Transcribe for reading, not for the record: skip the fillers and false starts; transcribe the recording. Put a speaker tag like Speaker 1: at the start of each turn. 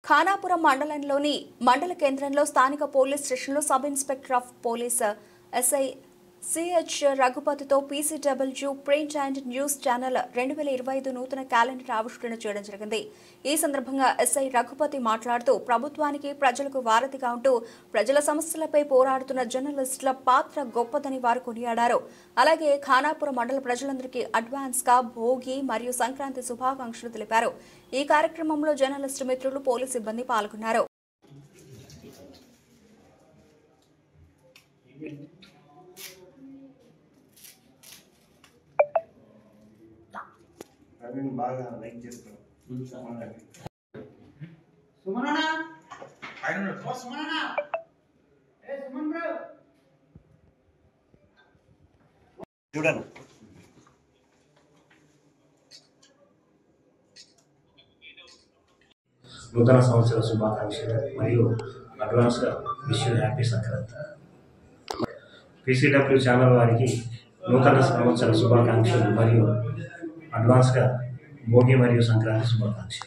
Speaker 1: ఖానాపురం మండలంలోని మండల కేంద్రంలో స్థానిక పోలీస్ స్టేషన్లో sub inspector of police SI CH రఘుపతితో PCW print and news channel 2025 నూతన క్యాలెండర్ ఆవిష్కరణ చేయడం జరిగింది. ఈ సందర్భంగా ఎస్ఐ రఘుపతి మాట్లాడుతూ ప్రభుత్వానికి ప్రజలకు వారధిగా ఉంటూ ప్రజల సమస్యలపై పోరాడుతున్న జర్నలిస్టుల పాత్ర గొప్పదని వారు కొనియాడారు. అలాగే ఖానాపురం మండల ప్రజలందరికీ అడ్వాన్స్ గా భోగి మరియు సంక్రాంతి శుభాకాంక్షలు తెలిపారు. ఈ కార్యక్రమంలో జర్నలిస్టు మిత్రులు, పోలీసు సిబ్బంది పాల్గొన్నారు.
Speaker 2: బాగా లైక్ చేస్తాను. చూడండి,
Speaker 3: నూతన సంవత్సర శుభాకాంక్షలు మరియు అడ్వాన్స్గా wish happy Sankranti. PCW channel వారికి నూతన సంవత్సర శుభాకాంక్షలు మరియు అడ్వాన్స్గా భోగి మరియు సంక్రాంతి శుభాకాంక్షలు.